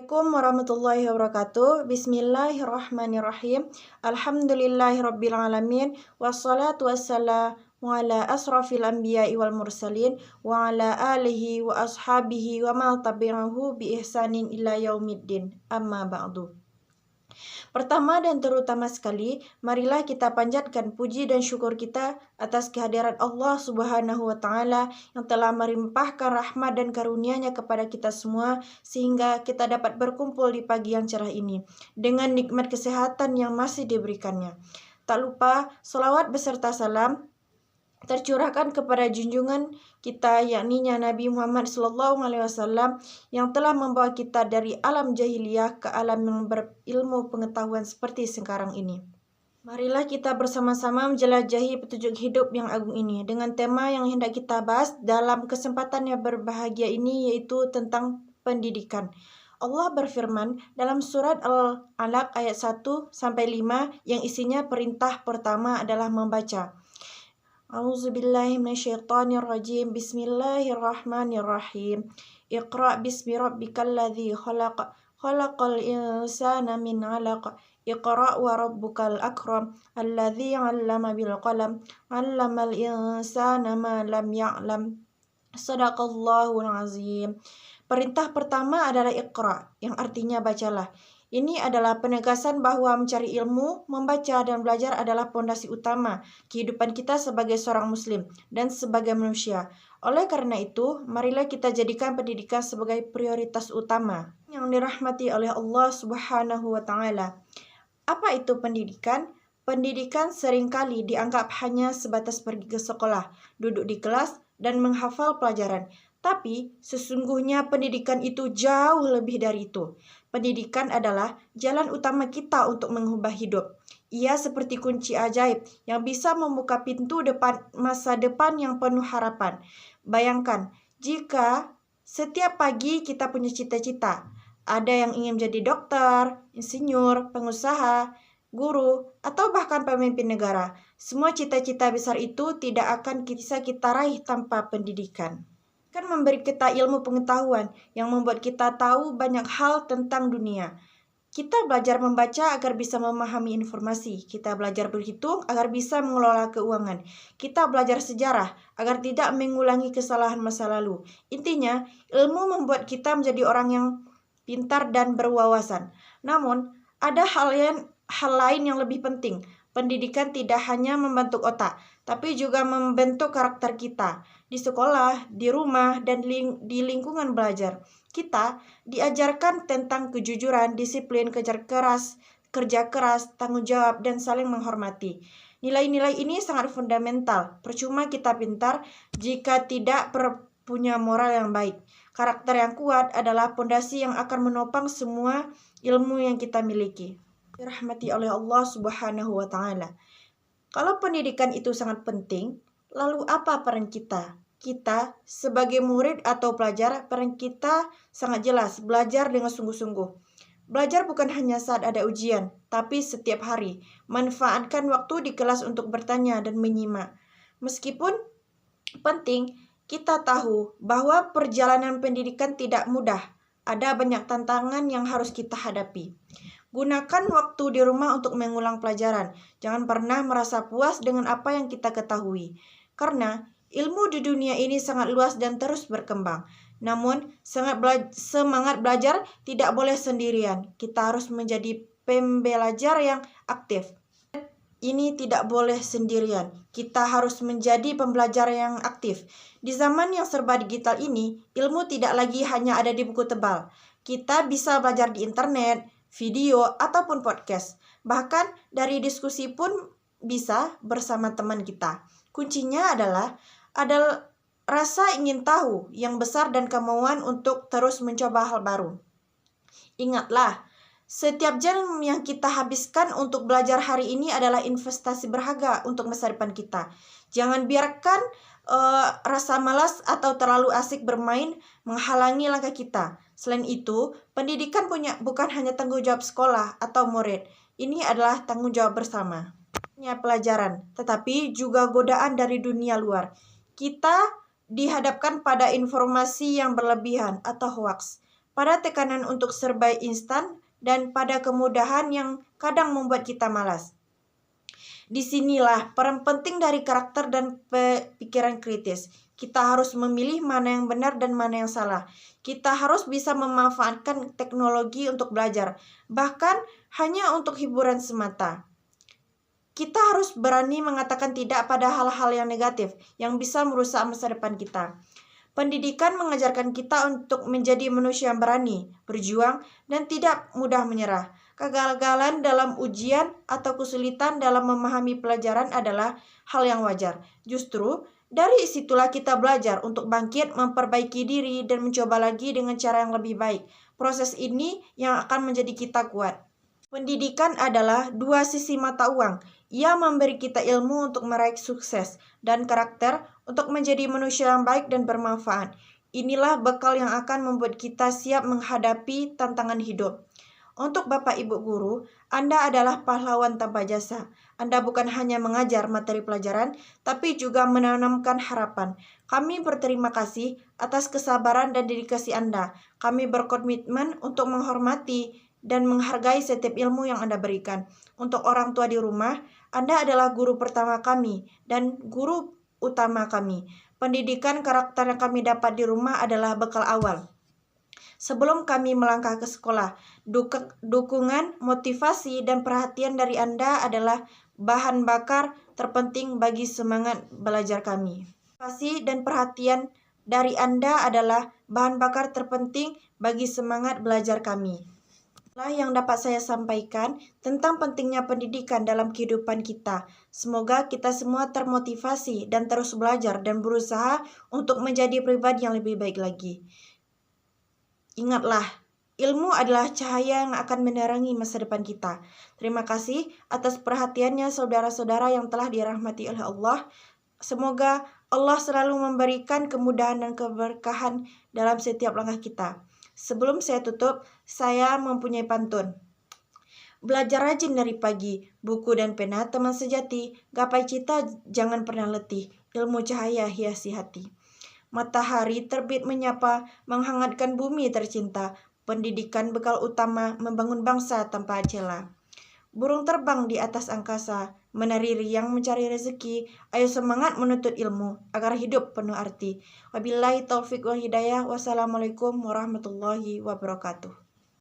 Assalamualaikum warahmatullahi wabarakatuh. Bismillahirrahmanirrahim. Alhamdulillahirrabbilalamin. Wassalatu wassalamu ala asrafil anbiya'i wal mursalin wa ala alihi wa ashabihi wa ma tabi'ahu bi ihsanin ila yaumiddin. Amma ba'du. Pertama dan terutama sekali, marilah kita panjatkan puji dan syukur kita atas kehadiran Allah Subhanahu wa Ta'ala yang telah melimpahkan rahmat dan karunia-Nya kepada kita semua, sehingga kita dapat berkumpul di pagi yang cerah ini dengan nikmat kesehatan yang masih diberikannya. Tak lupa, salawat beserta salam tercurahkan kepada junjungan kita, yakni Nabi Muhammad SAW, yang telah membawa kita dari alam jahiliyah ke alam yang berilmu pengetahuan seperti sekarang ini. Marilah kita bersama-sama menjelajahi petunjuk hidup yang agung ini dengan tema yang hendak kita bahas dalam kesempatan yang berbahagia ini, yaitu tentang pendidikan. Allah berfirman dalam surat Al-Alaq ayat 1-5 yang isinya perintah pertama adalah membaca. A'udzubillahi minasyaitonirrajim. Bismillahirrahmanirrahim. Iqra' bismi rabbikal ladzi khalaq. Khalaqal insana min 'alaq. Iqra' wa rabbukal akram. Alladzi 'allama bil qalam. 'Allamal insana ma lam ya'lam. Shadaqallahul azim. Perintah pertama adalah Iqra', yang artinya bacalah. Ini adalah penegasan bahwa mencari ilmu, membaca, dan belajar adalah pondasi utama kehidupan kita sebagai seorang muslim dan sebagai manusia. Oleh karena itu, marilah kita jadikan pendidikan sebagai prioritas utama yang dirahmati oleh Allah Subhanahu wa Ta'ala. Apa itu pendidikan? Pendidikan seringkali dianggap hanya sebatas pergi ke sekolah, duduk di kelas, dan menghafal pelajaran. Tapi sesungguhnya pendidikan itu jauh lebih dari itu. Pendidikan adalah jalan utama kita untuk mengubah hidup. Ia seperti kunci ajaib yang bisa membuka pintu masa depan yang penuh harapan. Bayangkan, jika setiap pagi kita punya cita-cita. Ada yang ingin menjadi dokter, insinyur, pengusaha, guru, atau bahkan pemimpin negara. Semua cita-cita besar itu tidak akan bisa kita raih tanpa pendidikan. Memberi kita ilmu pengetahuan yang membuat kita tahu banyak hal tentang dunia. Kita belajar membaca agar bisa memahami informasi. Kita belajar berhitung agar bisa mengelola keuangan. Kita belajar sejarah agar tidak mengulangi kesalahan masa lalu. Intinya, ilmu membuat kita menjadi orang yang pintar dan berwawasan. Namun, ada hal lain yang lebih penting. Pendidikan tidak hanya membentuk otak, tapi juga membentuk karakter kita. Di sekolah, di rumah, dan di lingkungan belajar, kita diajarkan tentang kejujuran, disiplin, kerja keras, tanggung jawab, dan saling menghormati. Nilai-nilai ini sangat fundamental. Percuma kita pintar jika tidak punya moral yang baik. Karakter yang kuat adalah pondasi yang akan menopang semua ilmu yang kita miliki. Dirahmati oleh Allah Subhanahu wa Ta'ala. Kalau pendidikan itu sangat penting, lalu apa peran kita? Kita sebagai murid atau pelajar, peran kita sangat jelas, belajar dengan sungguh-sungguh. Belajar bukan hanya saat ada ujian, tapi setiap hari. Manfaatkan waktu di kelas untuk bertanya dan menyimak. Meskipun penting, kita tahu bahwa perjalanan pendidikan tidak mudah. Ada banyak tantangan yang harus kita hadapi. Gunakan waktu di rumah untuk mengulang pelajaran. Jangan pernah merasa puas dengan apa yang kita ketahui. Karena ilmu di dunia ini sangat luas dan terus berkembang. Namun, semangat belajar tidak boleh sendirian. Kita harus menjadi pembelajar yang aktif. Ini tidak boleh sendirian. Kita harus menjadi pembelajar yang aktif. Di zaman yang serba digital ini, ilmu tidak lagi hanya ada di buku tebal. Kita bisa belajar di internet, video, ataupun podcast. Bahkan dari diskusi pun bisa bersama teman kita. Kuncinya adalah rasa ingin tahu yang besar dan kemauan untuk terus mencoba hal baru. Ingatlah, setiap jam yang kita habiskan untuk belajar hari ini adalah investasi berharga untuk masa depan kita. Jangan biarkan rasa malas atau terlalu asik bermain menghalangi langkah kita. Selain itu, pendidikan bukan hanya tanggung jawab sekolah atau murid. Ini adalah tanggung jawab bersama. Pelajaran, tetapi juga godaan dari dunia luar. Kita dihadapkan pada informasi yang berlebihan atau hoaks. pada tekanan untuk serba instan, dan pada kemudahan yang kadang membuat kita malas. Disinilah peran penting dari karakter dan pikiran kritis. Kita harus memilih mana yang benar dan mana yang salah. Kita harus bisa memanfaatkan teknologi untuk belajar, bahkan hanya untuk hiburan semata. Kita harus berani mengatakan tidak pada hal-hal yang negatif yang bisa merusak masa depan kita. Pendidikan mengajarkan kita untuk menjadi manusia yang berani, berjuang, dan tidak mudah menyerah. Kegagalan dalam ujian atau kesulitan dalam memahami pelajaran adalah hal yang wajar. Justru, dari situlah kita belajar untuk bangkit, memperbaiki diri, dan mencoba lagi dengan cara yang lebih baik. Proses ini yang akan menjadi kita kuat. Pendidikan adalah dua sisi mata uang. Ia memberi kita ilmu untuk meraih sukses dan karakter untuk menjadi manusia yang baik dan bermanfaat. Inilah bekal yang akan membuat kita siap menghadapi tantangan hidup. Untuk Bapak Ibu Guru, Anda adalah pahlawan tanpa jasa. Anda bukan hanya mengajar materi pelajaran, tapi juga menanamkan harapan. Kami berterima kasih atas kesabaran dan dedikasi Anda. Kami berkomitmen untuk menghormati dan menghargai setiap ilmu yang Anda berikan. Untuk orang tua di rumah, Anda adalah guru pertama kami dan guru utama kami. Pendidikan karakter yang kami dapat di rumah adalah bekal awal sebelum kami melangkah ke sekolah. Dukungan, motivasi, dan perhatian dari Anda adalah bahan bakar terpenting bagi semangat belajar kami. Motivasi dan perhatian dari Anda adalah bahan bakar terpenting bagi semangat belajar kami. Yang dapat saya sampaikan tentang pentingnya pendidikan dalam kehidupan kita. Semoga kita semua termotivasi dan terus belajar dan berusaha untuk menjadi pribadi yang lebih baik lagi. Ingatlah, ilmu adalah cahaya yang akan menerangi masa depan kita. Terima kasih atas perhatiannya saudara-saudara yang telah dirahmati oleh Allah. Semoga Allah selalu memberikan kemudahan dan keberkahan dalam setiap langkah kita. Sebelum saya tutup, saya mempunyai pantun. Belajar rajin dari pagi, buku dan pena teman sejati, gapai cita jangan pernah letih, ilmu cahaya hiasi hati. Matahari terbit menyapa, menghangatkan bumi tercinta, pendidikan bekal utama membangun bangsa tanpa celah. Burung terbang di atas angkasa, menari riang mencari rezeki. Ayo semangat menuntut ilmu agar hidup penuh arti. Wabillahi taufiq wal hidayah. Wassalamualaikum warahmatullahi wabarakatuh.